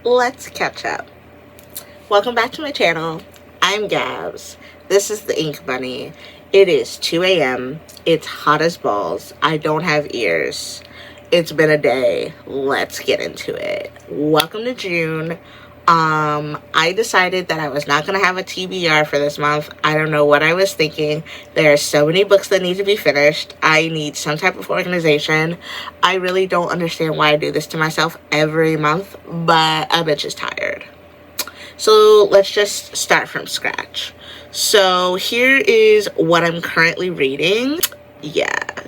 let's catch up. Welcome back to my channel. I'm Gabs. This is the Ink Bunny. It is 2 a.m. It's hot as balls. I don't have ears. It's been a day. Let's get into it. Welcome to June. I decided that I was not going to have a TBR for this month. I don't know what I was thinking. There are so many books that need to be finished. I need some type of organization. I really don't understand why I do this to myself every month, but a bitch is tired. So let's just start from scratch. So here is what I'm currently reading. Yeah,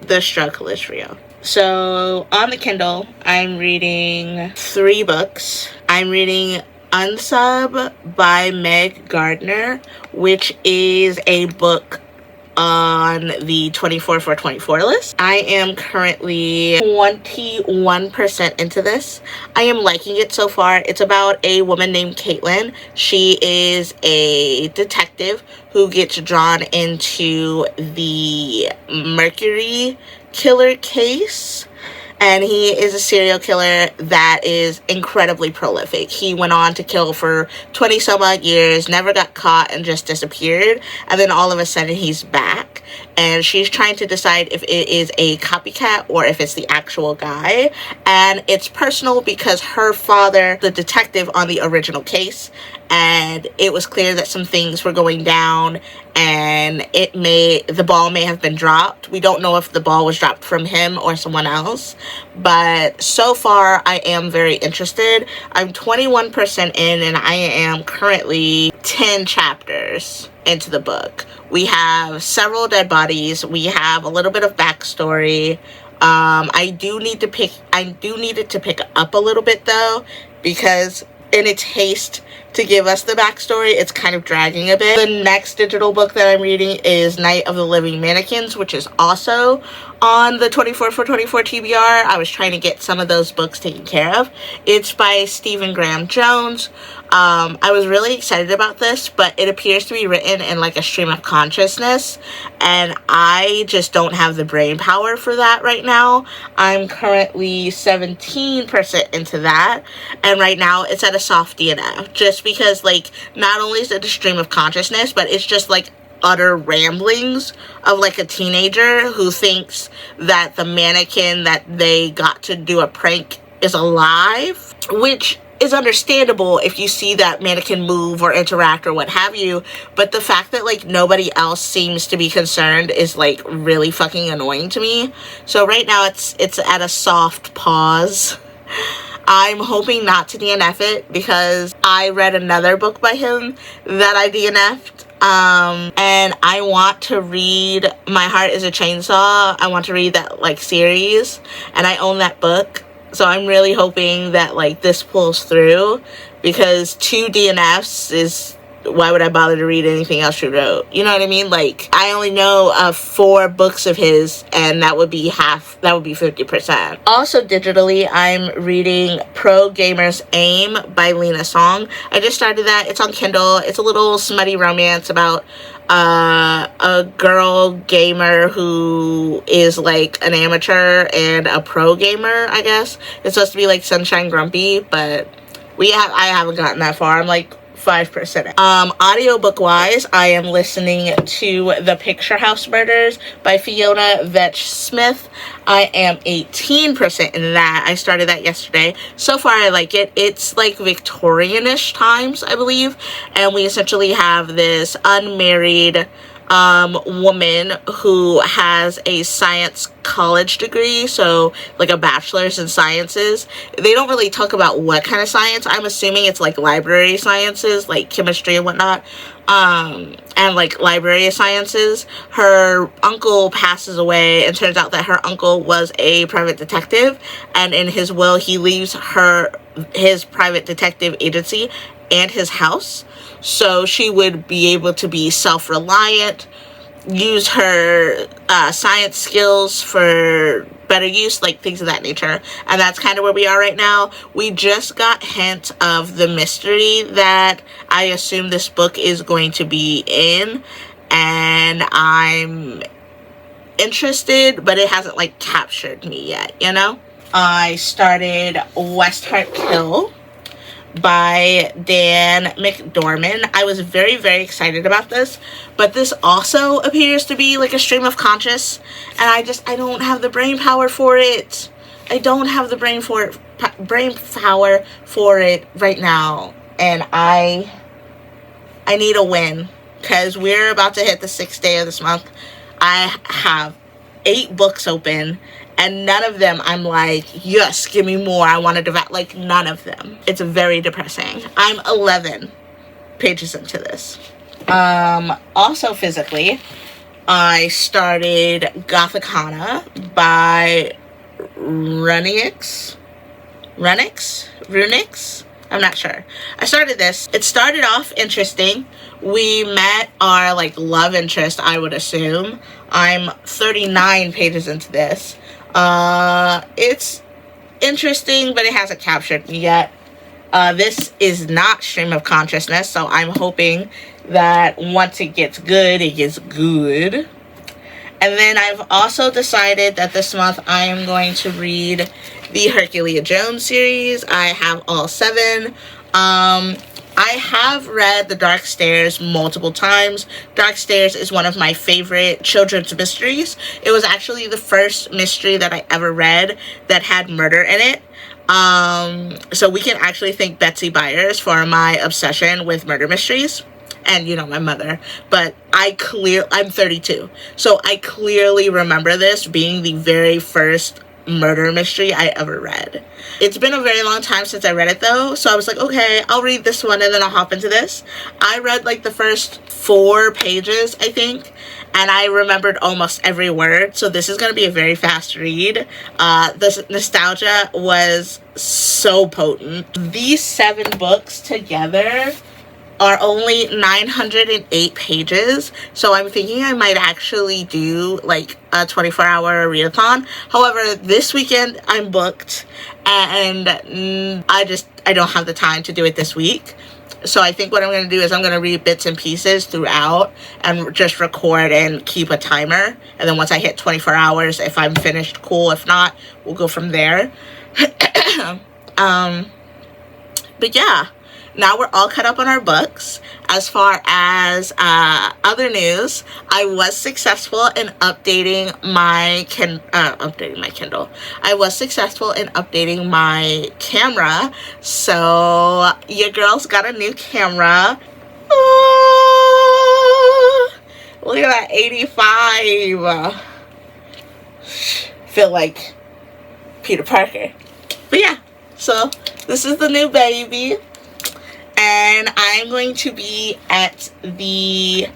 the struggle is real. So on the Kindle, I'm reading 3 books. I'm reading Unsub by Meg Gardner, which is a book on the 24 for 24 list. I am currently 21% into this. I am liking it so far. It's about a woman named Caitlin. She is a detective who gets drawn into the Mercury killer case. And he is a serial killer that is incredibly prolific. He went on to kill for 20 some odd years, never got caught, and just disappeared. And then all of a sudden he's back. And she's trying to decide if it is a copycat or if it's the actual guy. And it's personal because her father, the detective on the original case, and it was clear that some things were going down and the ball may have been dropped. We don't know if the ball was dropped from him or someone else, but so far I am very interested. I'm 21% in and I am currently 10 chapters into the book. We have several dead bodies. We have a little bit of backstory. I do need it to pick up a little bit though, because in its haste to give us the backstory, it's kind of dragging a bit. The next digital book that I'm reading is Night of the Living Mannequins, which is also on the 24 for 24 TBR. I was trying to get some of those books taken care of. It's by Stephen Graham Jones. I was really excited about this, but it appears to be written in like a stream of consciousness, and I just don't have the brain power for that right now. I'm currently 17% into that, and right now it's at a soft DNF, just because like not only is it a stream of consciousness, but it's just like utter ramblings of like a teenager who thinks that the mannequin that they got to do a prank is alive, which is understandable if you see that mannequin move or interact or what have you, but the fact that like nobody else seems to be concerned is like really fucking annoying to me. So right now it's at a soft pause. I'm hoping not to DNF it because I read another book by him that I DNF'd. And I want to read My Heart is a Chainsaw. I want to read that like series, and I own that book. So I'm really hoping that like this pulls through, because 2 DNFs is, why would I bother to read anything else she wrote? You know what I mean? Like, I only know of 4 books of his, and that would be 50%. Also digitally, I'm reading Pro Gamer's Aim by Lena Song. I just started that. It's on Kindle. It's a little smutty romance about a girl gamer who is like an amateur and a pro gamer, I guess. It's supposed to be like Sunshine Grumpy, but I haven't gotten that far. I'm like 5%. Audiobook wise, I am listening to The Picture House Murders by Fiona Vetch Smith. I am 18% in that. I started that yesterday. So far I like it. It's like Victorian-ish times, I believe, and we essentially have this unmarried woman who has a science college degree, so like a bachelor's in sciences. They don't really talk about what kind of science. I'm assuming it's like library sciences, like chemistry and whatnot, and like library sciences. Her uncle passes away, and turns out that her uncle was a private detective, and in his will he leaves her his private detective agency and his house, so she would be able to be self-reliant, use her science skills for better use, like things of that nature. And that's kind of where we are right now. We just got hint of the mystery that I assume this book is going to be in, and I'm interested, but it hasn't like captured me yet, you know? I started West Heart Kill, by Dan McDormand. I was very, very excited about this, but this also appears to be like a stream of conscious, and I don't have the brain power for it. I don't have the brain power for it right now, and I need a win, because we're about to hit the 6th day of this month. I have 8 books open, and none of them I'm like, yes, give me more, I want to devour. Like, none of them. It's very depressing. I'm 11 pages into this. Also physically, I started Gothicana by Runix? I'm not sure. I started this. It started off interesting. We met our like love interest, I would assume. I'm 39 pages into this. It's interesting, but it hasn't captured me yet. This is not stream of consciousness, so I'm hoping that once it gets good, it gets good. And then I've also decided that this month I am going to read the Hercules Jones series. I have all 7. I have read The Dark Stairs multiple times. Dark Stairs is one of my favorite children's mysteries. It was actually the first mystery that I ever read that had murder in it. So we can actually thank Betsy Byers for my obsession with murder mysteries. And, you know, my mother. But I'm 32. So I clearly remember this being the very first murder mystery I ever read. It's been a very long time since I read it though, so I was like, okay, I'll read this one and then I'll hop into this. I read like the first 4 pages, I think, and I remembered almost every word, so this is going to be a very fast read. The nostalgia was so potent. These 7 books together are only 908 pages, so I'm thinking I might actually do like a 24-hour readathon. However, this weekend I'm booked, and I don't have the time to do it this week. So I think what I'm going to do is I'm going to read bits and pieces throughout and just record and keep a timer, and then once I hit 24 hours, if I'm finished, cool. If not, we'll go from there. But yeah, now we're all caught up on our books. As far as other news, I was successful in updating my Kindle. I was successful in updating my camera. So your girl's got a new camera. Oh, look at that 85. Feel like Peter Parker. But yeah, so this is the new baby. And I'm going to be at the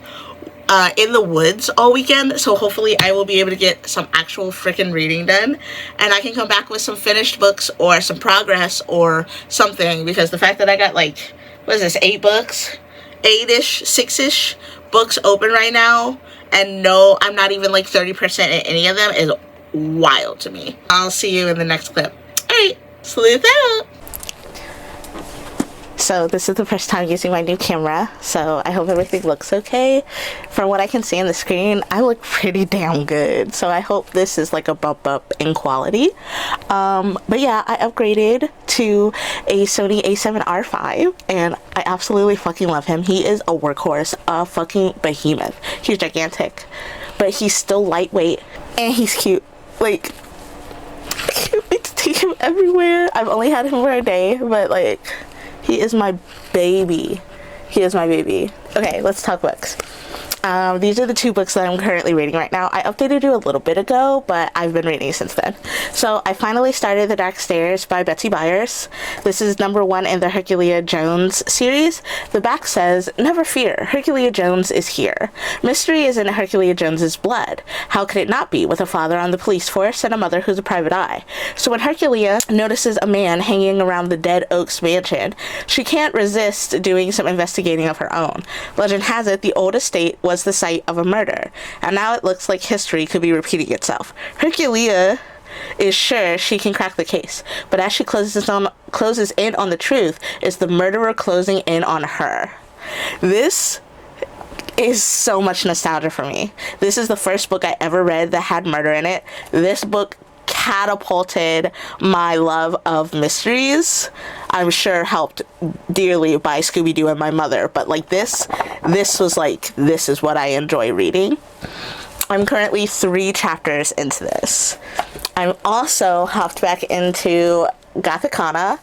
in the woods all weekend, so hopefully I will be able to get some actual freaking reading done, and I can come back with some finished books or some progress or something, because the fact that I got like, what is this, 8 books, 8-ish, 6-ish books open right now, and no, I'm not even like 30% in any of them, is wild to me. I'll see you in the next clip. Alright, salute out! So this is the first time using my new camera, so I hope everything looks okay. From what I can see on the screen, I look pretty damn good, so I hope this is like a bump up in quality. But yeah, I upgraded to a Sony a7R5, and I absolutely fucking love him. He is a workhorse, a fucking behemoth. He's gigantic, but he's still lightweight, and he's cute. Like, I can't wait to take him everywhere. I've only had him for a day, but like, he is my baby. He is my baby. Okay, let's talk books. These are the 2 books that I'm currently reading right now. I updated you a little bit ago, but I've been reading since then. So I finally started The Dark Stairs by Betsy Byers. This is number 1 in the Hercules Jones series. The back says, "Never fear, Hercules Jones is here. Mystery is in Hercules Jones's blood. How could it not be, with a father on the police force and a mother who's a private eye? So when Hercules notices a man hanging around the Dead Oaks mansion, she can't resist doing some investigating of her own. Legend has it the old estate was the site of a murder, and now it looks like history could be repeating itself. Hercules is sure she can crack the case, but as she closes in on the truth, is the murderer closing in on her." This is so much nostalgia for me. This is the first book I ever read that had murder in it. This book catapulted my love of mysteries. I'm sure helped dearly by Scooby-Doo and my mother, but like this was like, this is what I enjoy reading. I'm currently 3 chapters into this. I'm also hopped back into Gothicana.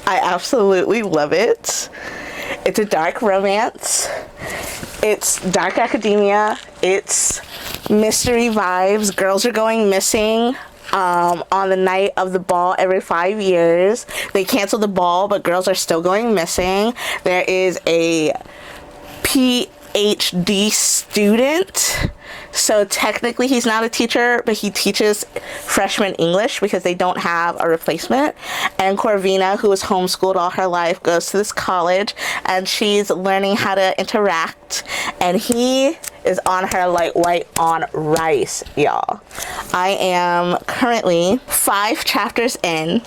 I absolutely love it. It's a dark romance. It's dark academia. It's mystery vibes. Girls are going missing on the night of the ball every 5 years. They canceled the ball, but girls are still going missing. There is a PhD student. So technically he's not a teacher, but he teaches freshman English because they don't have a replacement. And Corvina, who was homeschooled all her life, goes to this college and she's learning how to interact. And he is on her like white on rice, y'all. I am currently 5 chapters in.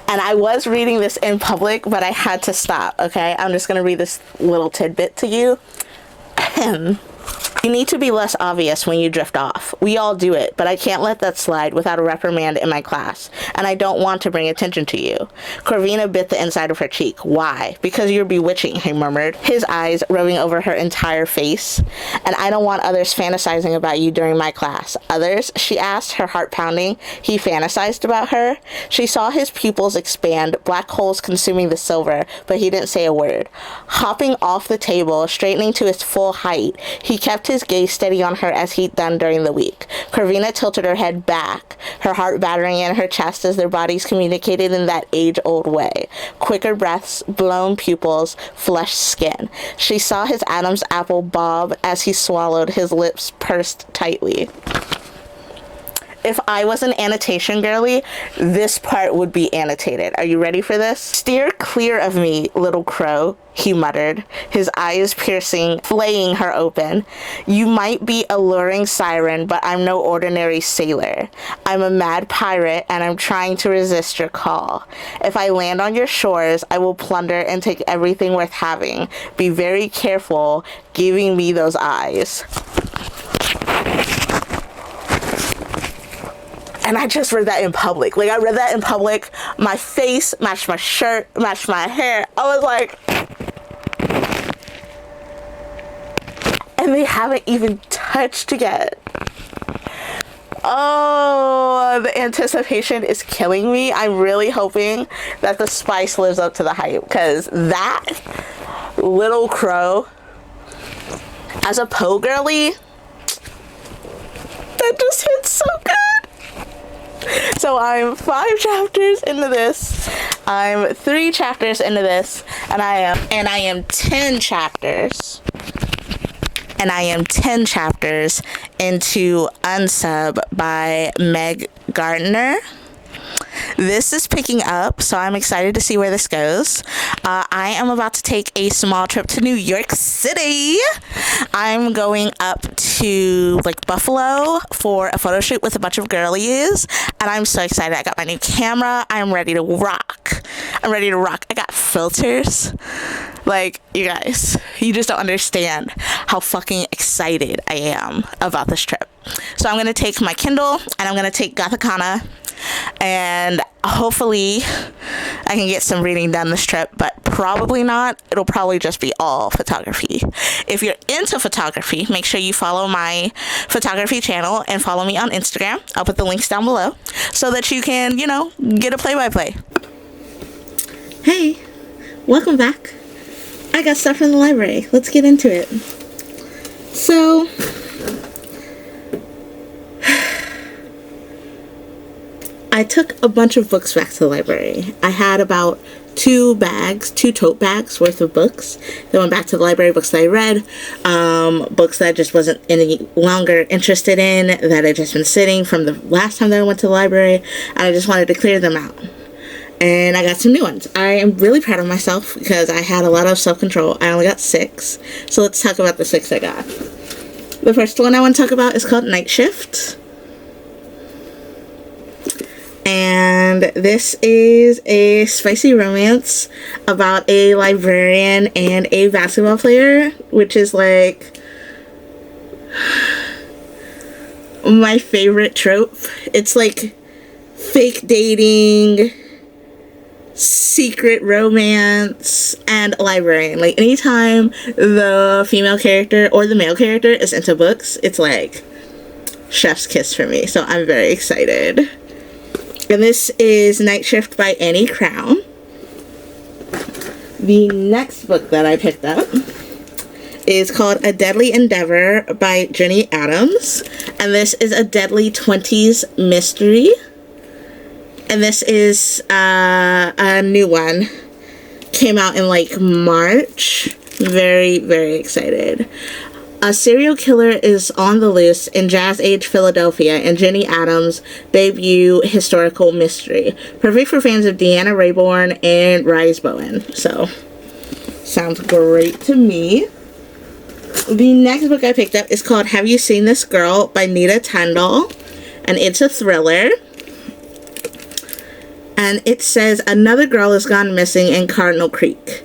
And I was reading this in public, but I had to stop, okay? I'm just going to read this little tidbit to you. You need to be less obvious when you drift off. We all do it, but I can't let that slide without a reprimand in my class, and I don't want to bring attention to you. Corvina bit the inside of her cheek. Why? Because you're bewitching, he murmured, his eyes roving over her entire face. And I don't want others fantasizing about you during my class. Others? She asked, her heart pounding. He fantasized about her? She saw his pupils expand, black holes consuming the silver, but he didn't say a word. Hopping off the table, straightening to his full height, he kept his gaze steady on her as he'd done during the week. Corvina tilted her head back, her heart battering in her chest as their bodies communicated in that age-old way. Quicker breaths, blown pupils, flushed skin. She saw his Adam's apple bob as he swallowed, his lips pursed tightly. If I was an annotation girly, this part would be annotated. Are you ready for this? Steer clear of me, little crow, he muttered, his eyes piercing, flaying her open. You might be a luring siren, but I'm no ordinary sailor. I'm a mad pirate, and I'm trying to resist your call. If I land on your shores, I will plunder and take everything worth having. Be very careful giving me those eyes. And I just read that in public. Like, I read that in public. My face matched my shirt, matched my hair. I was like... And they haven't even touched yet. Oh, the anticipation is killing me. I'm really hoping that the spice lives up to the hype. Because that little crow, as a Poe girly, that just hits so good. So I'm 5 chapters into this. I'm 3 chapters into this, and I am 10 chapters. And I am 10 chapters into Unsub by Meg Gardner. This is picking up, so I'm excited to see where this goes. I am about to take a small trip to New York City. I'm going up to like Buffalo for a photo shoot with a bunch of girlies, and I'm so excited. I got my new camera. I'm ready to rock. I got filters. Like, you guys, you just don't understand how fucking excited I am about this trip. So I'm going to take my Kindle, and I'm going to take Gothicana, and hopefully I can get some reading done this trip, but probably not. It'll probably just be all photography. If you're into photography, make sure you follow my photography channel and follow me on Instagram. I'll put the links down below so that you can, you know, get a play-by-play. Hey, welcome back. I got stuff from the library. Let's get into it. So, I took a bunch of books back to the library. I had about 2 tote bags worth of books that went back to the library, books that I read, books that I just wasn't any longer interested in, that had just been sitting from the last time that I went to the library, and I just wanted to clear them out. And I got some new ones. I am really proud of myself because I had a lot of self-control. I only got 6. So let's talk about the 6 I got. The first one I want to talk about is called Night Shift. And this is a spicy romance about a librarian and a basketball player, which is like... my favorite trope. It's like fake dating, secret romance, and librarian. Like, anytime the female character or the male character is into books, it's like chef's kiss for me. So I'm very excited. And this is Night Shift by Annie Crown. The next book that I picked up is called A Deadly Endeavor by Jenny Adams. And this is a deadly 20s mystery. And this is a new one. Came out in like March. Very, very excited. A serial killer is on the loose in Jazz Age Philadelphia in Jenny Adams' debut historical mystery. Perfect for fans of Deanna Raybourn and Rise Bowen. So, sounds great to me. The next book I picked up is called Have You Seen This Girl by Nita Tyndall. And it's a thriller. And it says, another girl has gone missing in Cardinal Creek.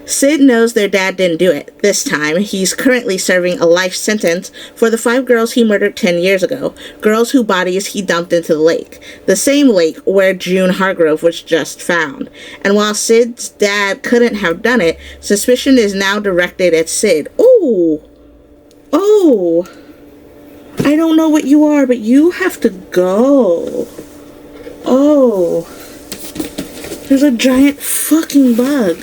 Sid knows their dad didn't do it. This time, he's currently serving a life sentence for the 5 girls he murdered 10 years ago. Girls whose bodies he dumped into the lake. The same lake where June Hargrove was just found. And while Sid's dad couldn't have done it, suspicion is now directed at Sid. Oh! Oh! I don't know what you are, but you have to go. Oh. There's a giant fucking bug.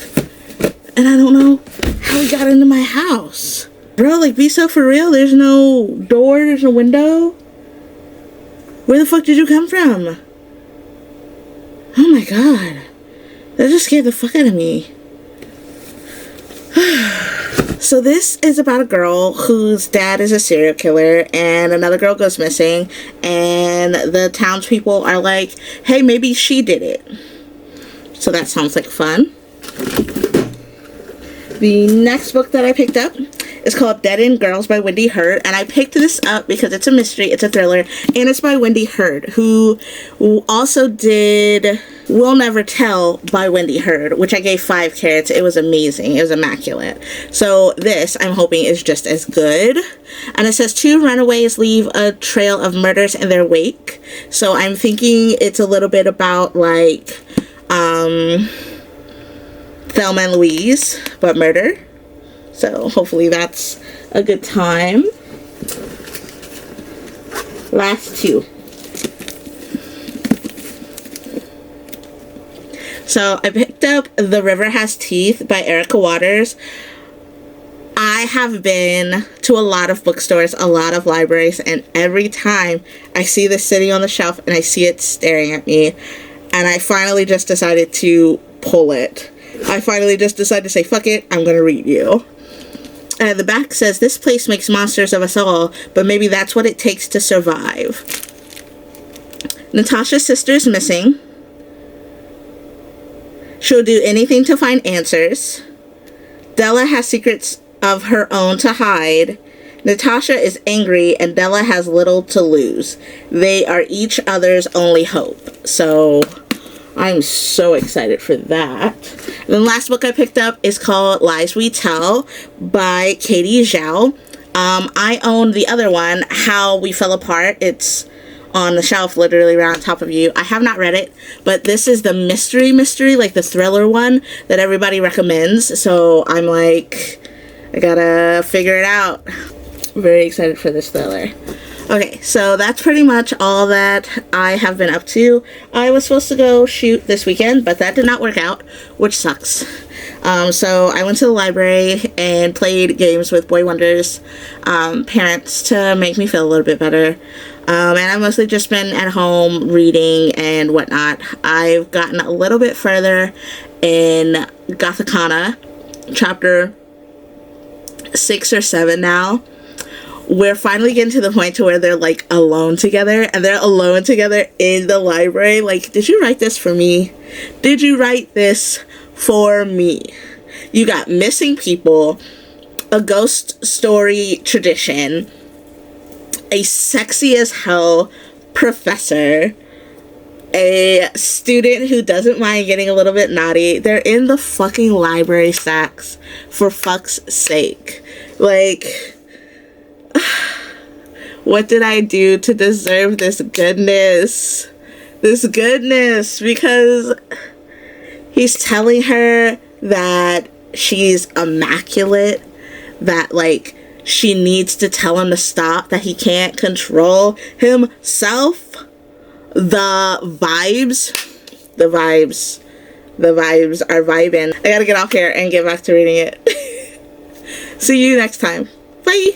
And I don't know how he got into my house. Bro, like, be so for real. There's no door, there's no window. Where the fuck did you come from? Oh my god. That just scared the fuck out of me. So this is about a girl whose dad is a serial killer and another girl goes missing. And the townspeople are like, hey, maybe she did it. So that sounds like fun. The next book that I picked up is called Dead End Girls by Wendy Hurd. And I picked this up because it's a mystery, it's a thriller, and it's by Wendy Hurd, who also did We'll Never Tell by Wendy Hurd, which I gave 5 carats. It was amazing. It was immaculate. So this, I'm hoping, is just as good. And it says 2 runaways leave a trail of murders in their wake. So I'm thinking it's a little bit about, like, Thelma and Louise, but murder. So hopefully that's a good time. Last 2. So I picked up The River Has Teeth by Erica Waters. I have been to a lot of bookstores, a lot of libraries, and every time I see this sitting on the shelf and I see it staring at me, and I finally just decided to pull it. I finally just decided to say, fuck it, I'm gonna read you. And the back says, this place makes monsters of us all, but maybe that's what it takes to survive. Natasha's sister is missing. She'll do anything to find answers. Della has secrets of her own to hide. Natasha is angry and Della has little to lose. They are each other's only hope. So I'm so excited for that. And the last book I picked up is called Lies We Tell by Katie Zhao. I own the other one, How We Fell Apart. It's on the shelf, literally right on top of you. I have not read it, but this is the mystery, like the thriller one that everybody recommends. So I'm like, I gotta figure it out. Very excited for this thriller. Okay, so that's pretty much all that I have been up to. I was supposed to go shoot this weekend, but that did not work out, which sucks. So I went to the library and played games with Boy Wonder's parents to make me feel a little bit better. And I've mostly just been at home reading and whatnot. I've gotten a little bit further in Gothicana, chapter 6 or 7 now. We're finally getting to the point to where they're like alone together, and they're alone together in the library. Like, did you write this for me? Did you write this for me? You got missing people, a ghost story tradition, a sexy as hell professor, a student who doesn't mind getting a little bit naughty. They're in the fucking library stacks, for fuck's sake. Like, What did I do to deserve this goodness? This goodness, because he's telling her that she's immaculate, that like she needs to tell him to stop, that he can't control himself. The vibes are vibing. I gotta get off here and get back to reading it. See you next time. Bye.